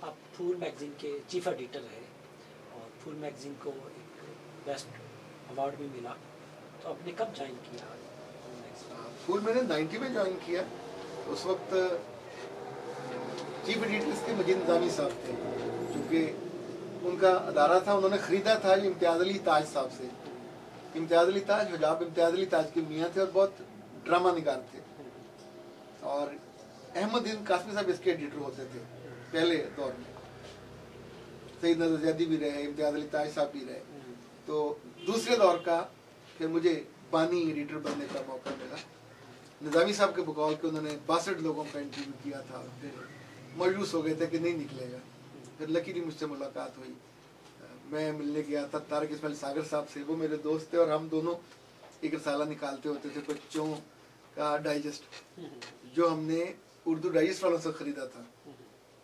आप फूल मैगज़ीन के chief editor रहे और फूल मैगज़ीन को एक बेस्ट अवार्ड भी मिला, तो आपने कब ज्वाइन किया फूल? मैंने 90 में ज्वाइन किया। उस वक्त चीफ एडिटर इसके मजीद निज़ामी साहब थे, क्योंकि उनका अदारा था, उन्होंने ख़रीदा था इम्तियाज़ अली ताज साहब से। इम्तियाज़ अली ताज हजाब इम्तियाज़ अली ताज के मियाँ थे और बहुत ड्रामा निगार थे, और अहमद कासमी साहब इसके एडिटर होते थे पहले दौर में। सईद नज़र ज़ैदी भी रहे, इम्तियाज़ अली ताज साहब भी रहे। तो दूसरे दौर का फिर मुझे बानी एडिटर बनने का मौका मिला। निज़ामी साहब के बकौल के उन्होंने 62 लोगों का इंटरव्यू किया था, फिर मायूस हो गए थे कि नहीं निकलेगा। फिर लकीली मुझसे मुलाकात हुई, मैं मिलने गया था तारिक इस्माइल सागर साहब से। वो मेरे दोस्त थे और हम दोनों एक रसाला निकालते होते थे, बच्चों का डाइजेस्ट, जो हमने उर्दू डाइजेस्ट वालों से ख़रीदा था।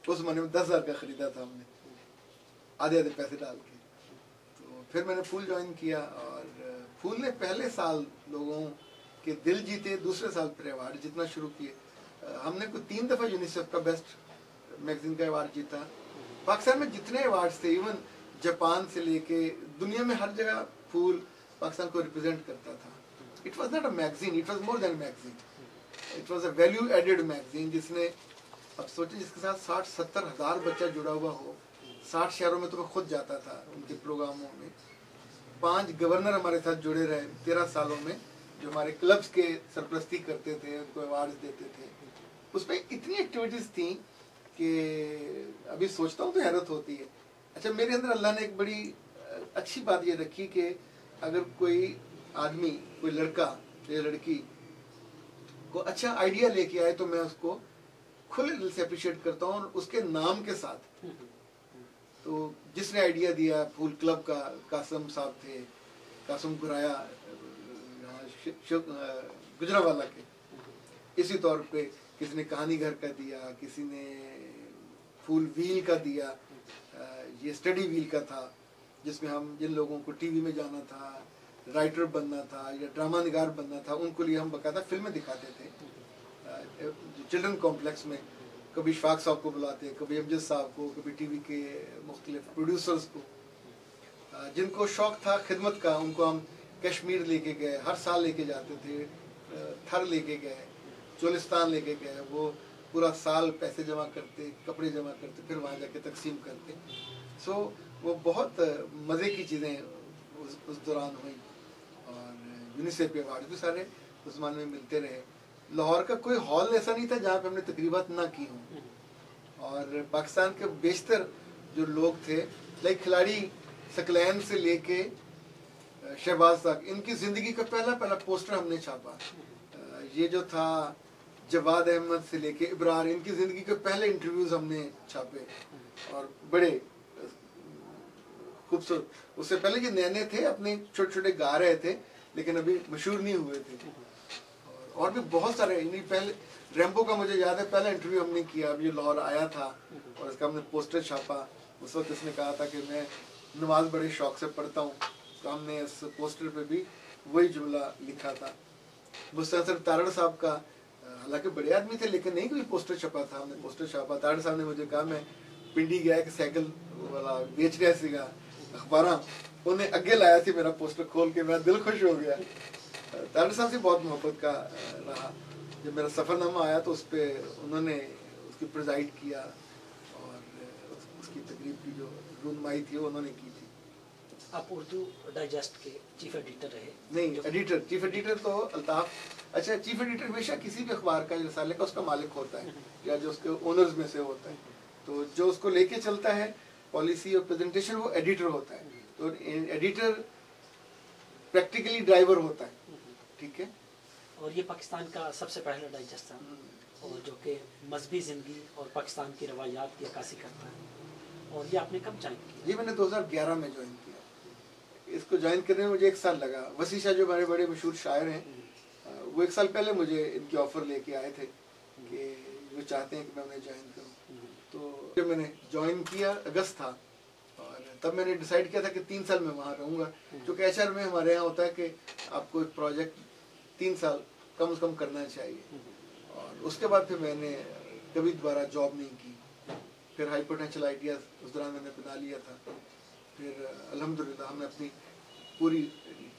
उस महीने में 10,000 का ख़रीदा था हमने, आधे आधे पैसे डाल के। तो फिर मैंने फूल ज्वाइन किया, और फूल ने पहले साल लोगों के दिल जीते, दूसरे साल फिर अवार्ड जीतना शुरू किए। हमने कोई 3 दफ़ा यूनिसेफ का बेस्ट मैगज़ीन का अवार्ड जीता। पाकिस्तान में जितने अवार्ड्स थे, इवन जापान से लेके दुनिया में हर जगह फूल पाकिस्तान को रिप्रेजेंट करता था। It was not a magazine, it was more than magazine, it was a value added magazine, जिसने, अब सोचिए, जिसके साथ 60-70 हज़ार बच्चा जुड़ा हुआ हो। 60 शहरों में तो मैं खुद जाता था उनके प्रोग्रामों में। 5 गवर्नर हमारे साथ जुड़े रहे 13 सालों में, जो हमारे क्लब्स के सरपरस्ती करते थे, उनको अवार्ड्स देते थे। उसमें इतनी एक्टिविटीज़ थी कि अभी सोचता हूँ तो हैरत होती है। अच्छा, मेरे अंदर अल्लाह ने एक बड़ी अच्छी बात ये रखी कि अगर कोई आदमी, कोई लड़का या लड़की को अच्छा आइडिया लेके आए तो मैं उसको खुले दिल से अप्रिशिएट करता हूँ, और उसके नाम के साथ। तो जिसने आइडिया दिया फूल क्लब का कासम साहब थे, कासम गुराया गुजरावाला के। इसी तौर पे किसी ने कहानी घर का दिया, किसी ने फूल व्हील का दिया। ये स्टडी व्हील का था, जिसमें हम जिन लोगों को टीवी में जाना था, राइटर बनना था या ड्रामा निगार बनना था, उनको लिए हम बाकायदा फिल्में दिखाते थे चिल्ड्रन कॉम्प्लेक्स में। कभी इशफाक साहब को बुलाते, कभी अमजद साहब को, कभी टीवी के मुख्तलिफ प्रोड्यूसर्स को। जिनको शौक़ था खिदमत का, उनको हम कश्मीर लेके गए, हर साल लेके जाते थे। थर लेके गए, चोलिस्तान लेके गए। वो पूरा साल पैसे जमा करते, कपड़े जमा करते, फिर वहाँ जाके तकसीम करते। सो वो बहुत मज़े की चीज़ें उस दौरान हुई। और यूनिसेफ के अवार्ड भी सारे उस ज़माने में मिलते रहे। लाहौर का कोई हॉल ऐसा नहीं था जहाँ पे हमने तकरीबत ना की हों। और पाकिस्तान के बेशतर जो लोग थे, लाइक खिलाड़ी सकलैन से लेके शहबाज तक, इनकी ज़िंदगी का पहला पोस्टर हमने छापा। ये जो था जवाद अहमद से लेके इब्रार, इनकी ज़िंदगी के पहले इंटरव्यूज़ हमने छापे, और बड़े खूबसूरत। उससे पहले ये नए थे, अपने छोटे छोटे गा रहे थे, लेकिन अभी मशहूर नहीं हुए थे। और भी बहुत सारे, इन्हीं पहले रैम्बो का मुझे याद है, पहला इंटरव्यू हमने किया, अभी लाहौर आया था और इसका हमने पोस्टर छापा। उस वक्त इसने कहा था कि मैं नमाज बड़े शौक से पढ़ता हूँ, तो हमने इस पोस्टर पे भी वही जुमला लिखा था। मुस्तनसर तारड़ साहब का, हालांकि बड़े आदमी थे लेकिन नहीं कोई पोस्टर छपा था, हमने पोस्टर छापा। तारड़ साहब ने मुझे कहा, मैं पिंडी गया कि साइकिल वाला बेच रहा सीगा अखबार, उन्हें अगे लाया थी मेरा पोस्टर खोल के, मेरा दिल खुश हो गया। तारड़ साहब से बहुत मोहब्बत का रहा। जब मेरा सफ़रनामा आया तो उस पर उन्होंने उसकी प्रिजाइड किया, और उसकी तकरीब की जो रूनमाई थी वो उन्होंने की थी। आप उर्दू डाइजेस्ट के चीफ एडिटर रहे? नहीं, एडिटर, चीफ एडिटर तो अल्ताफ। अच्छा, चीफ एडिटर हमेशा किसी भी अखबार का, रसाले का, उसका मालिक होता है या जो उसके ओनर्स में से होता है। तो जो उसको लेके चलता है पॉलिसी और प्रेजेंटेशन, वो एडिटर होता है। तो एडिटर प्रैक्टिकली ड्राइवर होता है, ठीक है। और ये पाकिस्तान का सबसे पहला डाइजेस्ट था, और जो कि मजहबी ज़िंदगी और पाकिस्तान की रवायात की अक्कासी करता है। और ये आपने कब ज्वाइन किया? ये मैंने 2011 में ज्वाइन किया। इसको ज्वाइन करने में मुझे 1 साल लगा। वसी शाह जो हमारे बड़े मशहूर शायर हैं, वो 1 साल पहले मुझे इनकी ऑफ़र लेके आए थे कि वो चाहते हैं कि मैं उन्हें ज्वाइन करूँ। तो जब मैंने ज्वाइन किया, अगस्त था, और तब मैंने डिसाइड किया था कि 3 साल मैं वहाँ रहूँगा। क्योंकि HR में हमारे यहाँ होता है कि आपको एक प्रोजेक्ट 3 साल कम से कम करना चाहिए। और उसके बाद फिर मैंने कभी दोबारा जॉब नहीं की। फिर हाई पोटेंशियल आइडियाज़ उस दौरान मैंने बना लिया था। फिर अल्हम्दुलिल्लाह हमने अपनी पूरी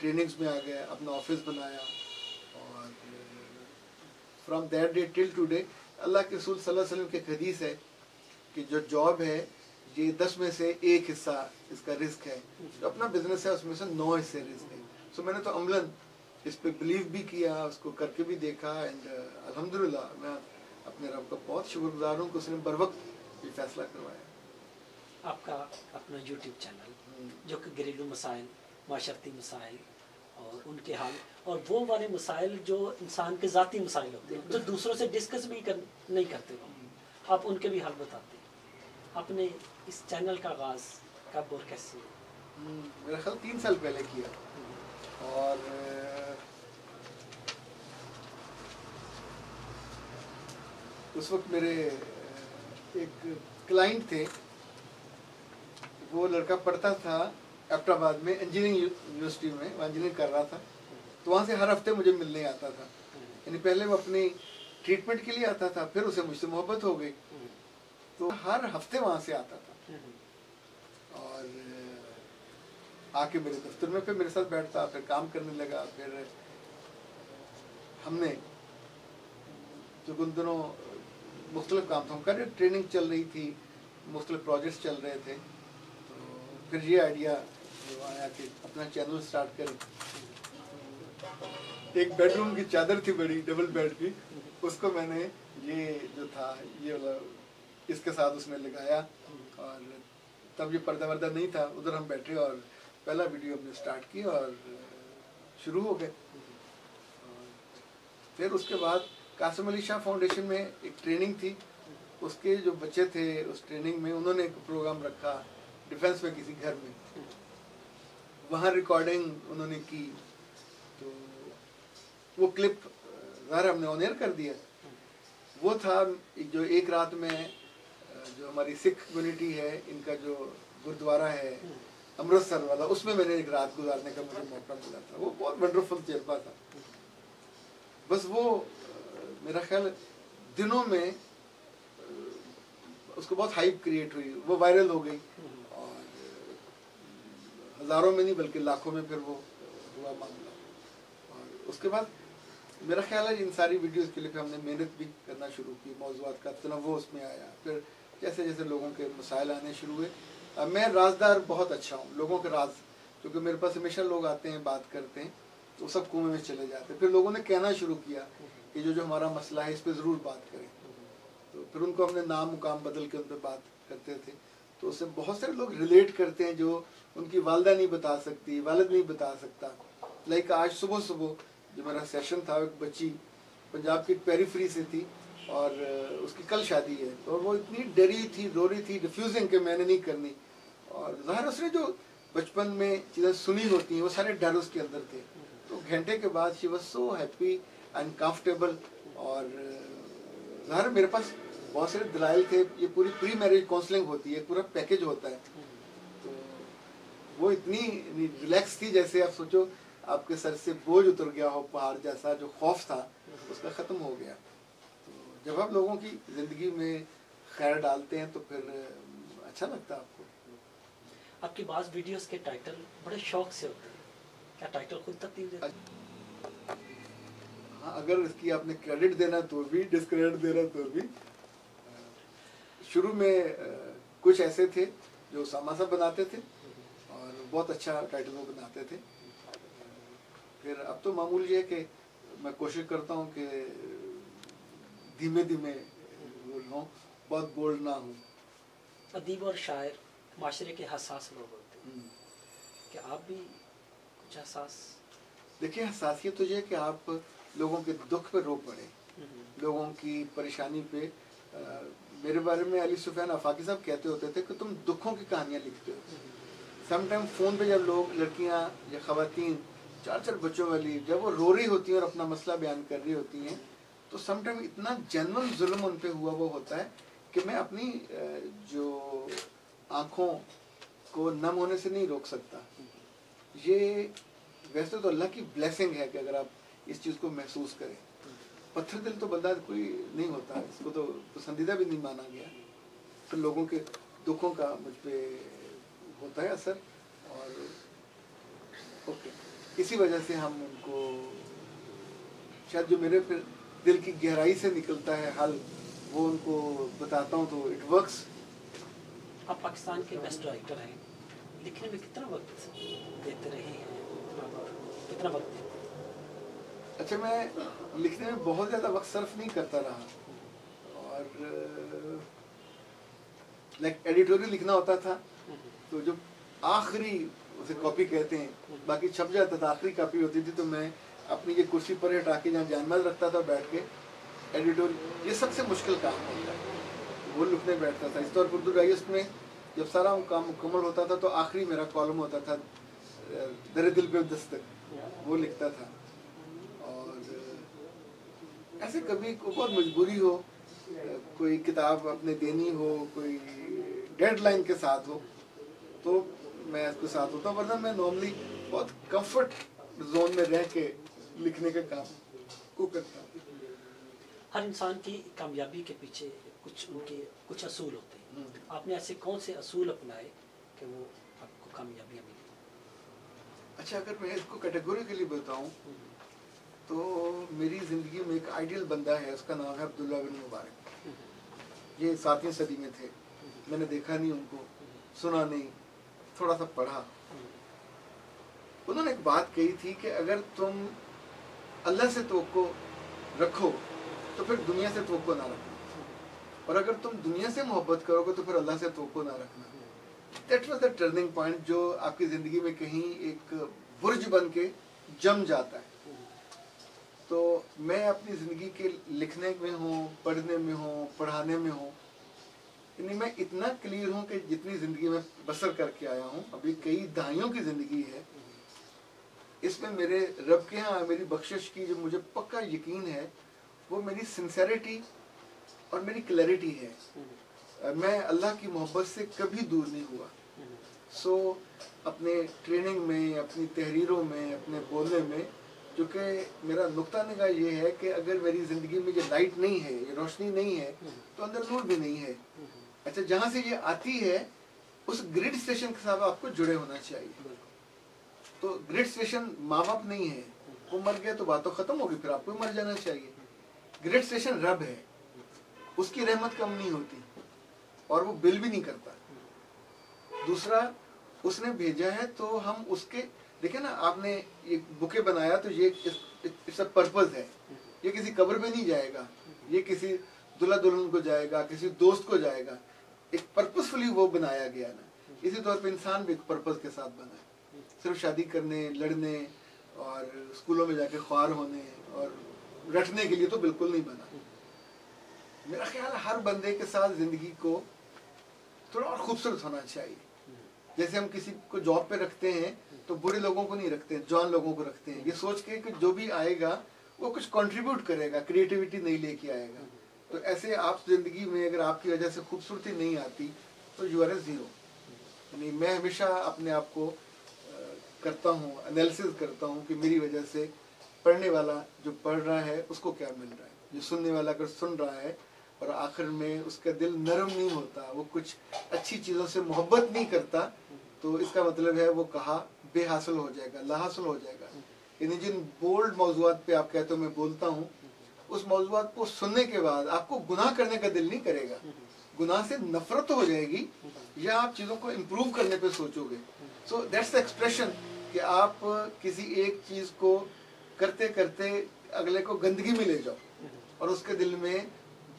ट्रेनिंग्स में आ गए, अपना ऑफिस बनाया, और from that day till today अल्लाह के रसूल सल्लल्लाहु अलैहि वसल्लम की एक हदीस है कि जो जॉब है ये 10 में से 1 हिस्सा इसका रिस्क है, जो अपना बिजनेस है उसमें से 9 हिस्से रिस्क है। सो मैंने तो अमलन इस पे बिलीव भी किया, उसको करके भी देखा, एंड अल्हम्दुलिल्लाह मैं अपने रब का बहुत शुक्रगुजार हूँ कि उसने बर वक्त ये फैसला करवाया। आपका अपना यूट्यूब चैनल जो कि घरेलू मसाइल, माशरती मसाइल और उनके हाल, और वो वाले मसाइल जो इंसान के ज़ाती मसाइल होते हैं जो दूसरों से डिस्कस भी नहीं करते हो, आप उनके भी हल बताते हैं। आपने इस चैनल का आगाज़ कब और कैसे? मेरा ख्याल 3 साल पहले किया, और उस वक्त मेरे एक क्लाइंट थे, वो लड़का पढ़ता था एबटाबाद में इंजीनियरिंग यूनिवर्सिटी में, वो इंजीनियरिंग कर रहा था, तो वहाँ से हर हफ्ते मुझे मिलने आता था। यानी पहले वो अपनी ट्रीटमेंट के लिए आता था, फिर उसे मुझसे मोहब्बत हो गई तो हर हफ्ते वहाँ से आता था, और आके मेरे दफ्तर में फिर मेरे साथ बैठता, फिर काम करने लगा। फिर हमने जो उन दिनों मुख्तलिफ काम था, उनका ट्रेनिंग चल रही थी, मुख्तलिफ प्रोजेक्ट्स चल रहे थे, तो फिर ये आइडिया जो आया कि अपना चैनल स्टार्ट करें। एक बेडरूम की चादर थी बड़ी, डबल बेड की, उसको मैंने ये जो था ये वाला इसके साथ उसमें लगाया, और तब ये पर्दा वर्दा नहीं था, उधर हम बैठे और पहला वीडियो हमने स्टार्ट किया और शुरू हो गए। फिर उसके बाद कासिम अली शाह फाउंडेशन में एक ट्रेनिंग थी, उसके जो बच्चे थे उस ट्रेनिंग में उन्होंने एक प्रोग्राम रखा डिफेंस में किसी घर में, वहाँ रिकॉर्डिंग उन्होंने की, तो वो क्लिप ज़ाहिर हमने ऑन एयर कर दिया। वो था जो एक रात में जो हमारी सिख कम्युनिटी है, इनका जो गुरुद्वारा है अमृतसर वाला, उसमें मैंने एक रात गुजारने का मुझे मौका मिला था। वो बहुत वंडरफुल तजुर्बा था। बस वो मेरा ख्याल दिनों में उसको बहुत हाइप क्रिएट हुई, वो वायरल हो गई, और हज़ारों में नहीं बल्कि लाखों में फिर वो हुआ मामला। और उसके बाद मेरा ख्याल है इन सारी वीडियोस के लिए फिर हमने मेहनत भी करना शुरू की, मौज़ूआत का तनव्वुर उसमें आया। फिर जैसे जैसे लोगों के मसाइल आने शुरू हुए, मैं राजदार बहुत अच्छा हूँ, लोगों के राज, क्योंकि मेरे पास हमेशा लोग आते हैं बात करते हैं तो सब कुएं में चले जाते हैं। फिर लोगों ने कहना शुरू किया कि जो हमारा मसला है इस पर ज़रूर बात करें, तो फिर उनको हमने नाम मुकाम बदल के उन पर बात करते थे, तो उससे बहुत सारे लोग रिलेट करते हैं जो उनकी वालदा नहीं बता सकती, वालिद नहीं बता सकता। लाइक आज सुबह सुबह जो मेरा सेशन था, एक बच्ची पंजाब की पेरीफ्री से थी और उसकी कल शादी है, तो वो इतनी डरी थी, रो रही थी, रिफ्यूजिंग कि मैंने नहीं करनी, और ज़ाहिर उसने जो बचपन में चीज़ें सुनी होती हैं वो सारे डर उसके अंदर थे। तो घंटे के बाद she was so happy and comfortable, और ज़ाहिर मेरे पास बहुत सारे दलाइल थे। ये पूरी प्री मैरिज काउंसलिंग होती है, पूरा पैकेज होता है, तो वो इतनी रिलैक्स थी जैसे आप सोचो आपके सर से बोझ उतर गया हो, पहाड़ जैसा जो खौफ था उसका ख़त्म हो गया। तो जब आप लोगों की ज़िंदगी में खैर डालते हैं तो फिर अच्छा लगता है आपको। आपकी बाज़ वीडियोस के टाइटल बड़े शौक से होते हैं, क्या टाइटल खुद तरतीब देते हैं? हाँ, अगर इसकी आपने क्रेडिट देना तो भी, डिस्क्रेडिट देना तो भी। शुरू में कुछ ऐसे थे जो सामा साहब बनाते थे और बहुत अच्छा टाइटल वो बनाते थे। फिर अब तो मामूल ये है कि मैं कोशिश करता हूँ कि धीमे धीमे बोलूँ, बहुत बोल्ड ना हूँ। अदीब और शायर माशरे के हसास लोग होते हैं, क्या आप भी कुछ हसास? देखिए, हसासियत तो ये है कि आप लोगों के दुख पे रो पड़े, लोगों की परेशानी पे। मेरे बारे में अली सुफियान आफाकी साहब कहते होते थे कि तुम दुखों की कहानियाँ लिखते हो। समटाइम फ़ोन पे जब लोग, लड़कियाँ या ख़वातीन 4-4 बच्चों वाली, जब वो रो रही होती हैं और अपना मसला बयान कर रही होती हैं, तो समटाइम इतना जेन्युइन जुल्म उन पे हुआ वो होता है कि मैं अपनी जो आँखों को नम होने से नहीं रोक सकता। ये वैसे तो अल्लाह की ब्लेसिंग है कि अगर आप इस चीज़ को महसूस करें। पत्थर दिल तो बंदा कोई नहीं होता, इसको तो पसंदीदा भी नहीं माना गया। پھر لوگوں کے دکھوں کا مجھ پہ ہوتا ہے اثر، اور اوکے اسی وجہ سے ہم ان کو شاید جو میرے پھر دل کی گہرائی سے نکلتا ہے حل وہ ان کو بتاتا ہوں تو اٹ ورکس. آپ پاکستان کے بیسٹ رائٹر ہیں، لکھنے میں کتنا وقت دیتے رہے ہیں، کتنا وقت دیتے ہیں؟ اچھا میں لکھنے میں بہت زیادہ وقت صرف نہیں کرتا رہا، اور لائک ایڈیٹوریل لکھنا ہوتا تھا تو جو آخری اسے کاپی کہتے ہیں باقی چھپ جاتا تھا، آخری کاپی ہوتی تھی تو میں اپنی یہ کرسی پر ہٹا کے جہاں جانماز رکھتا تھا بیٹھ کے ایڈیٹوریل، یہ سب سے مشکل کام ہوتا ہے، وہ لکھنے بیٹھتا تھا. اس طور پر اردو ڈائجسٹ میں جب سارا کام مکمل ہوتا تھا تو آخری میرا کالم ہوتا تھا در دل پہ دستک، وہ لکھتا تھا. اور ایسے کبھی بہت مجبوری ہو، کوئی کتاب اپنے دینی ہو، کوئی ڈیڈ لائن کے ساتھ ہو تو میں اس کے ساتھ ہوتا ہوں، ورنہ میں نارملی بہت کمفرٹ زون میں رہ کے لکھنے کا کام کو کرتا ہوں. ہر انسان کی کامیابی کے پیچھے کچھ اصول ہوتے ہیں، آپ نے ایسے کون سے اصول اپنائے کہ وہ آپ کو کامیابیاں ملی؟ اچھا اگر میں اس کو کیٹیگوریکلی بتاؤں تو میری زندگی میں ایک آئیڈیل بندہ ہے، اس کا نام ہے عبداللہ بن مبارک. یہ 7ویں صدی میں تھے، میں نے دیکھا نہیں ان کو، سنا نہیں، تھوڑا سا پڑھا. انہوں نے ایک بات کہی تھی کہ اگر تم اللہ سے توقع رکھو تو پھر دنیا سے توقع نہ رکھنا، اور اگر تم دنیا سے محبت کرو گے تو پھر اللہ سے توقع نہ رکھنا. That was the turning point جو آپ کی زندگی میں کہیں ایک برج بن کے جم جاتا ہے. تو میں اپنی زندگی کے لکھنے میں ہوں، پڑھنے میں ہوں، پڑھانے میں ہوں، یعنی میں اتنا کلیئر ہوں کہ جتنی زندگی میں بسر کر کے آیا ہوں، ابھی کئی دہائیوں کی زندگی ہے، اس میں میرے رب کے ہاں میری بخشش کی جو مجھے پکا یقین ہے وہ میری سنسیریٹی اور میری کلیئرٹی ہے. میں اللہ کی محبت سے کبھی دور نہیں ہوا. سو اپنے ٹریننگ میں، اپنی تحریروں میں، اپنے بولنے میں، چونکہ میرا نقطہ نگاہ یہ ہے کہ اگر میری زندگی میں یہ لائٹ نہیں ہے، یہ روشنی نہیں ہے تو اندر نور بھی نہیں ہے. اچھا جہاں سے یہ آتی ہے اس گریڈ اسٹیشن کے ساتھ آپ کو جڑے ہونا چاہیے. تو گریڈ اسٹیشن ماں باپ نہیں ہے، وہ مر گیا تو بات تو ختم ہوگی، پھر آپ کو مر جانا چاہیے. گریڈ اسٹیشن رب ہے، اس کی رحمت کم نہیں ہوتی اور وہ بل بھی نہیں کرتا. دوسرا اس نے بھیجا ہے تو ہم اس کے دیکھیں نا، آپ نے ایک بکے بنایا تو یہ اس پرپز ہے، یہ کسی قبر پہ نہیں جائے گا، یہ کسی دلہا دلہن کو جائے گا، کسی دوست کو جائے گا، ایک پرپزفلی وہ بنایا گیا نا. اسی طور پہ انسان بھی ایک پرپز کے ساتھ بنا ہے، صرف شادی کرنے، لڑنے اور اسکولوں میں جا کے خوار ہونے اور رٹنے کے لیے تو بالکل نہیں بنا. میرا خیال ہے ہر بندے کے ساتھ زندگی کو تھوڑا اور خوبصورت ہونا چاہیے. جیسے ہم کسی کو جاب پہ رکھتے ہیں تو برے لوگوں کو نہیں رکھتے، جوان لوگوں کو رکھتے ہیں، یہ سوچ کے کہ جو بھی آئے گا وہ کچھ کنٹریبیوٹ کرے گا، کریٹیوٹی نہیں لے کے آئے گا. تو ایسے آپ زندگی میں اگر آپ کی وجہ سے خوبصورتی نہیں آتی تو یو آر اے زیرو. یعنی میں ہمیشہ اپنے آپ کو کرتا ہوں، انالیسز کرتا ہوں کہ میری وجہ سے پڑھنے والا جو پڑھ رہا ہے اس کو کیا مل رہا ہے، جو سننے والا اگر سن رہا ہے اور آخر میں اس کا دل نرم نہیں ہوتا، وہ کچھ اچھی چیزوں سے محبت نہیں کرتا، تو اس کا مطلب ہے وہ کہا بے حاصل ہو جائے گا، لا حاصل ہو جائے گا. یعنی جن بولڈ موضوعات پہ آپ کہتے ہو میں بولتا ہوں، اس موضوعات کو سننے کے بعد آپ کو گناہ کرنے کا دل نہیں کرے گا، گناہ سے نفرت ہو جائے گی، یا آپ چیزوں کو امپروو کرنے پہ سوچو گے. سو دیٹس دا ایکسپریشن کہ آپ کسی ایک چیز کو کرتے کرتے اگلے کو گندگی میں لے جاؤ اور اس کے دل میں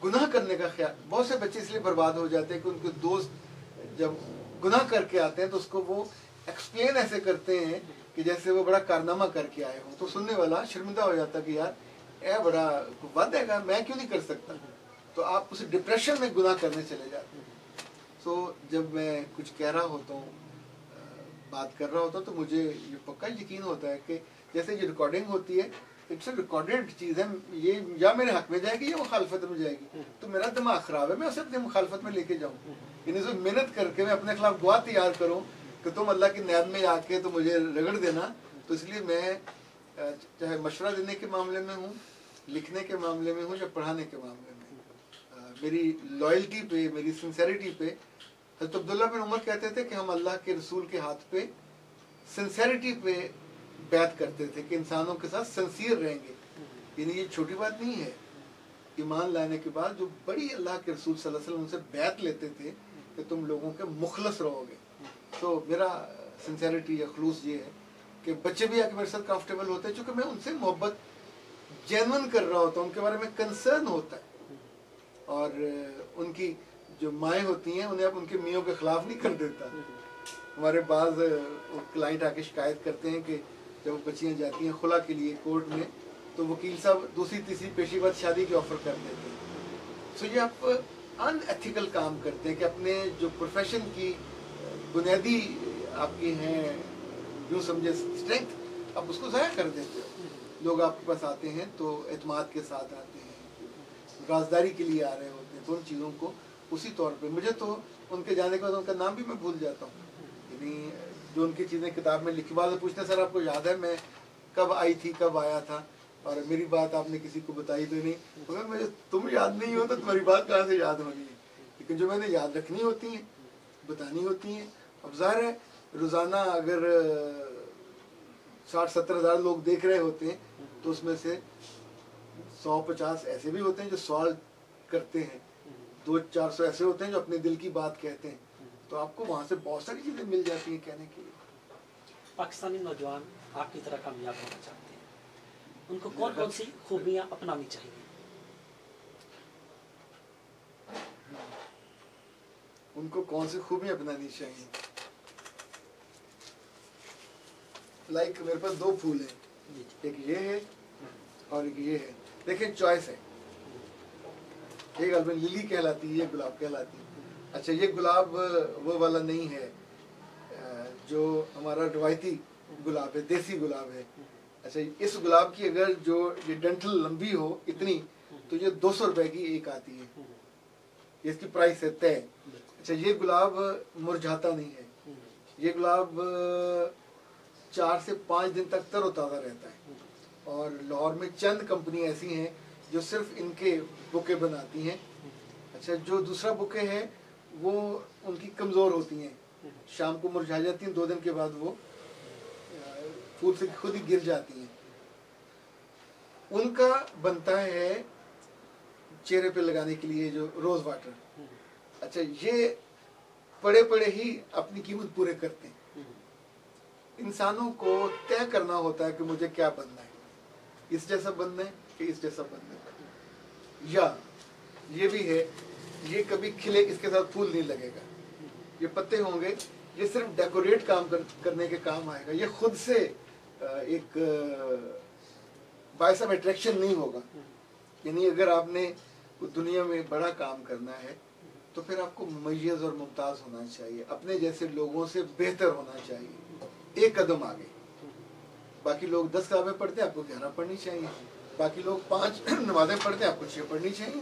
گناہ کرنے کا خیال. بہت سے بچے اس لیے برباد ہو جاتے ہیں کہ ان کے دوست جب گناہ کر کے آتے ہیں تو اس کو وہ ایکسپلین ایسے کرتے ہیں کہ جیسے وہ بڑا کارنامہ کر کے آئے ہوں، تو سننے والا شرمندہ ہو جاتا کہ یار اے بڑا ود ہے گا، میں کیوں نہیں کر سکتا. تو آپ اسے ڈپریشن میں گناہ کرنے چلے جاتے ہیں. سو جب میں کچھ کہہ رہا ہوتا ہوں، بات کر رہا ہوتا ہوں، تو مجھے یہ پکا یقین ہوتا ہے کہ جیسے یہ ریکارڈنگ ہوتی ہے، اٹس اے ریکارڈیڈ چیز ہے، یہ یا میرے حق میں جائے گی یا مخالفت میں جائے گی. تو میرا دماغ خراب ہے، میں اسے اپنی مخالفت میں لے کے جاؤں. یعنی جو محنت کر کے میں اپنے خلاف گواہ تیار کروں کہ تم اللہ کی نیب میں آ کے تو مجھے رگڑ دینا. تو اس لیے میں چاہے مشورہ دینے کے معاملے میں ہوں، لکھنے کے معاملے میں ہوں یا پڑھانے کے معاملے میں، میری لائلٹی پہ، میری سنسیریٹی پہ، حضرت عبداللہ بن عمر کہتے تھے کہ ہم اللہ کے رسول کے ہاتھ پہ سنسیریٹی پہ بیعت کرتے تھے کہ انسانوں کے ساتھ سنسیئر رہیں گے. یعنی یہ چھوٹی بات نہیں ہے. ایمان لانے کے بعد جو بڑی اللہ کے رسول صلی اللہ علیہ وسلم سے بیعت لیتے تھے کہ تم لوگوں کے مخلص رہو گے. تو میرا سنسیریٹی یا خلوص یہ ہے کہ بچے بھی آ کے میرے ساتھ کمفرٹیبل ہوتے ہیں چونکہ میں ان سے محبت جینون کر رہا ہوتا ہوں، ان کے بارے میں کنسرن ہوتا ہے. اور ان کی جو مائیں ہوتی ہیں انہیں اب ان کے میوں کے خلاف نہیں کر دیتا. ہمارے بعض کلائنٹ آ کے شکایت کرتے ہیں کہ جب بچیاں جاتی ہیں خلا کے لیے کورٹ میں تو وکیل صاحب دوسری تیسری پیشی بعد شادی کی آفر کر دیتے ہیں. سو یہ آپ ان ایتھیکل کام کرتے ہیں کہ اپنے جو پروفیشن کی بنیادی آپ کی ہیں یوں سمجھے اسٹرینتھ آپ اس کو ضائع کر دیتے ہو. لوگ آپ کے پاس آتے ہیں تو اعتماد کے ساتھ آتے ہیں، رازداری کے لیے آ رہے ہوتے ہیں. تو ان چیزوں کو اسی طور پہ مجھے تو ان کے جانے کے بعد ان کا نام بھی میں بھول جاتا ہوں. یعنی جو ان کی چیزیں کتاب میں لکھی، بعض پوچھتے ہیں سر آپ کو یاد ہے میں کب آئی تھی، کب آیا تھا، اور میری بات آپ نے کسی کو بتائی تو نہیں. مگر مجھے تم یاد نہیں ہو تو تمہاری بات کہاں سے یاد ہونی ہے. لیکن جو میں نے یاد رکھنی ہوتی ہیں، بتانی ہوتی ہیں. اب ظاہر ہے روزانہ اگر 60-70 ہزار لوگ دیکھ رہے ہوتے ہیں تو اس میں سے 100-50 ایسے بھی ہوتے ہیں جو سوال کرتے ہیں، 200-400 ایسے ہوتے ہیں جو اپنے دل کی بات کہتے ہیں. تو آپ کو وہاں سے بہت ساری چیزیں مل جاتی ہیں کہنے کے لیے. پاکستانی نوجوان آپ کی طرح کامیاب ہونا چاہتے ہیں، ان کو کون کون سی خوبیاں اپنانی چاہیے؟ ان کو کون سی خوبیاں اپنانی چاہیے؟ لائک میرے پاس 2 پھول ہیں، ایک یہ ہے اور ایک یہ ہے. دیکھیں چوائس ہے، ایک البن للی کہلاتی ہے، یہ گلاب کہلاتی ہے. اچھا یہ گلاب وہ والا نہیں ہے جو ہمارا روایتی گلاب ہے، دیسی گلاب ہے. اچھا اس گلاب کی اگر جو یہ ڈنٹل لمبی ہو اتنی تو یہ 200 روپے کی ایک آتی ہے، یہ اس کی پرائس ہے طے. اچھا یہ گلاب مرجھاتا نہیں ہے، یہ گلاب 4 سے 5 دن تک تر و تازہ رہتا ہے. اور لاہور میں چند کمپنی ایسی ہیں جو صرف ان کے بکے بناتی ہیں. اچھا جو دوسرا بکے ہے وہ ان کی کمزور ہوتی ہیں، شام کو مرجھا جاتی ہیں، 2 دن کے بعد وہ پھول سے خود ہی گر جاتی ہیں. ان کا بنتا ہے چہرے پہ لگانے کے لیے جو روز واٹر. اچھا یہ پڑے پڑے ہی اپنی قیمت پورے کرتے ہیں. انسانوں کو طے کرنا ہوتا ہے کہ مجھے کیا بننا ہے، اس جیسا بننا ہے کہ اس جیسا بننا ہے. یا یہ بھی ہے یہ کبھی کھلے اس کے ساتھ پھول نہیں لگے گا، یہ پتے ہوں گے، یہ صرف ڈیکوریٹ کام کرنے کے کام آئے گا، یہ خود سے ایک باعث اٹریکشن نہیں ہوگا. یعنی اگر آپ نے دنیا میں بڑا کام کرنا ہے تو پھر آپ کو ممیز اور ممتاز ہونا چاہیے، اپنے جیسے لوگوں سے بہتر ہونا چاہیے، ایک قدم آگے. باقی لوگ 10 کتابیں پڑھتے ہیں، آپ کو 11 پڑھنی چاہیے. باقی لوگ 5 نمازیں پڑھتے ہیں، آپ کو 6 پڑھنی چاہیے.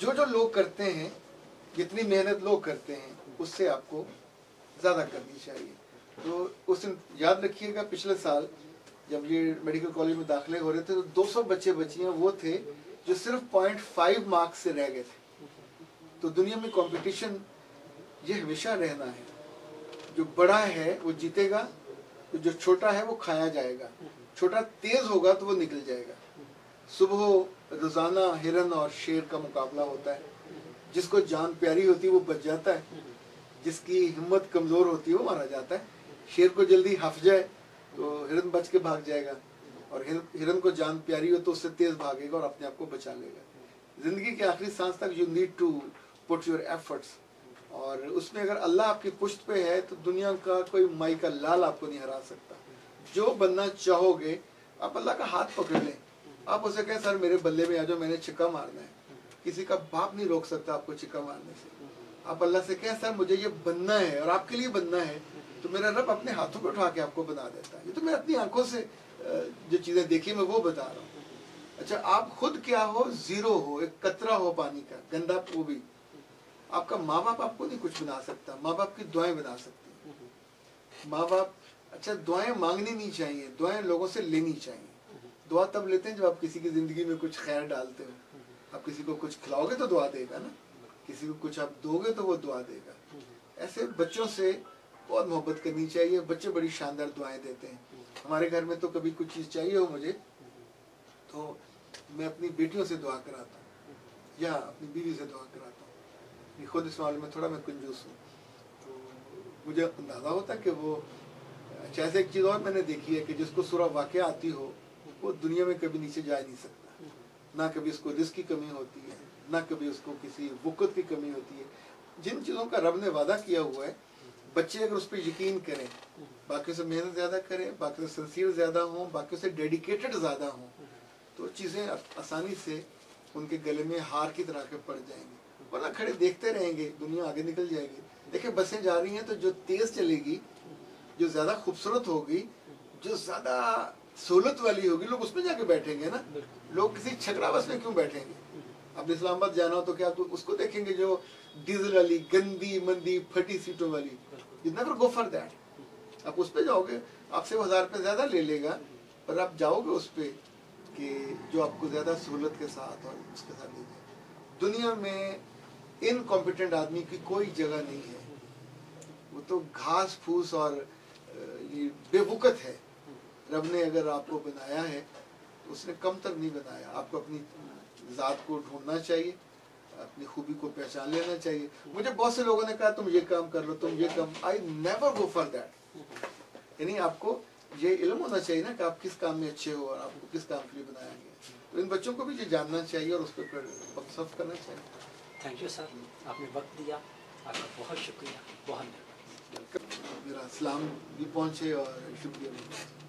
جو لوگ کرتے ہیں، جتنی محنت لوگ کرتے ہیں اس سے آپ کو زیادہ کرنی چاہیے. تو اس یاد رکھیے گا پچھلے سال جب یہ میڈیکل کالج میں داخلے ہو رہے تھے تو 200 بچے بچیاں وہ تھے جو صرف 0.5 مارکس سے رہ گئے تھے. تو دنیا میں کمپٹیشن یہ ہمیشہ رہنا ہے، جو بڑا ہے وہ جیتے گا، جو چھوٹا ہے وہ کھایا جائے گا. چھوٹا تیز ہوگا تو وہ نکل جائے گا. صبح روزانہ ہرن اور شیر کا مقابلہ ہوتا ہے، جس کو جان پیاری ہوتی ہے وہ بچ جاتا ہے، جس کی ہمت کمزور ہوتی ہے وہ مارا جاتا ہے. شیر کو جلدی ہف جائے تو ہرن بچ کے بھاگ جائے گا، اور ہرن کو جان پیاری ہو تو اس سے تیز بھاگے گا اور اپنے آپ کو بچا لے گا. زندگی کے آخری سانس تک you need to put your efforts. اور اس میں اگر اللہ آپ کی پشت پہ ہے تو دنیا کا کوئی مائی کا لال آپ کو نہیں ہرا سکتا. جو بننا چاہو گے آپ اللہ کا ہاتھ پکڑ لیں، آپ اسے کہیں سر میرے بلے میں آ جاؤ، میں نے چھکا مارنا ہے. کسی کا باپ نہیں روک سکتا آپ کو چھکا مارنے سے. آپ اللہ سے کہیں سر مجھے یہ بننا ہے اور آپ کے لیے بننا ہے، تو میرا رب اپنے ہاتھوں پہ اٹھا کے آپ کو بنا دیتا ہے. یہ تو میں اپنی آنکھوں سے جو چیزیں دیکھی میں وہ بتا رہا ہوں. اچھا آپ خود کیا ہو، زیرو ہو، ایک قطرہ ہو پانی کا گندا، وہ بھی آپ کا ماں باپ آپ کو نہیں کچھ بنا سکتا، ماں باپ کی دعائیں بنا سکتی ہیں. ماں باپ اچھا دعائیں مانگنی نہیں چاہیے، دعائیں لوگوں سے لینی چاہیے. دعا تب لیتے ہیں جب آپ کسی کی زندگی میں کچھ خیر ڈالتے ہو. آپ کسی کو کچھ کھلاؤ گے تو دعا دے گا نا. किसी को कुछ आप दोगे तो वो दुआ देगा। ऐसे बच्चों से बहुत मोहब्बत करनी चाहिए। बच्चे बड़ी शानदार दुआएं देते हैं। हमारे घर में तो कभी कुछ चीज़ चाहिए हो मुझे तो मैं अपनी बेटियों से दुआ कराता हूँ या अपनी बीवी से दुआ कराता हूँ। खुद इस मामले में थोड़ा मैं कंजूस हूँ, तो मुझे अंदाज़ा होता है कि वो अच्छा। ऐसे एक चीज़ और मैंने देखी है कि जिसको सूरह वाक़िया आती हो वो दुनिया में कभी नीचे जा नहीं सकता। ना कभी उसको रिस्क की कमी होती है, ना कभी उसको किसी वक़्त की कमी होती है। जिन चीज़ों का रब ने वादा किया हुआ है, बच्चे अगर उस पर यकीन करें, बाकी से मेहनत ज़्यादा करें, बाकी से सिंसियर ज़्यादा हों, बाकी से डेडिकेटेड ज़्यादा हों, तो चीज़ें आसानी से उनके गले में हार की तरह के पड़ जाएंगी। वरना खड़े देखते रहेंगे, दुनिया आगे निकल जाएगी। देखिए बसें जा रही हैं तो जो तेज़ चलेगी, जो ज़्यादा खूबसूरत होगी, जो ज़्यादा सहूलत वाली होगी, लोग उसमें जाके बैठेंगे ना। लोग किसी छकड़ा बस में क्यों बैठेंगे? अब इस्लामाबाद जाना हो तो क्या तो उसको देखेंगे जो डीजल वाली गंदी मंदी फटी सीटों वाली? You never go for that. आप उस पे जाओगे, आपसे 1000 रुपये ज़्यादा ले लेगा, पर आप जाओगे उस पे कि जो आपको ज़्यादा सहूलत के साथ और उसके साथ ले जाए। दुनिया में इनकॉम्पिटेंट आदमी की कोई जगह नहीं है। वो तो घास फूस और ये बेवकूफ़ है। रब ने अगर आपको बनाया है तो उसने कम तर नहीं बनाया। आपको अपनी ज़ात को ढूंढना चाहिए, अपनी खूबी को पहचान लेना चाहिए। मुझे बहुत से लोगों ने कहा तुम ये काम कर लो, तुम ये काम, I never go for that. यानी आपको ये इल्म होना चाहिए ना कि आप किस काम में अच्छे हो और आपको किस काम के लिए बनाया गया। तो इन बच्चों को भी ये जानना चाहिए और उस पर वक्फ करना चाहिए। थैंक यू सर, आपने वक्त दिया, आपका बहुत शुक्रिया, बहुत धन्यवाद। मेरा सलाम भी पहुँचे और शुक्रिया भी।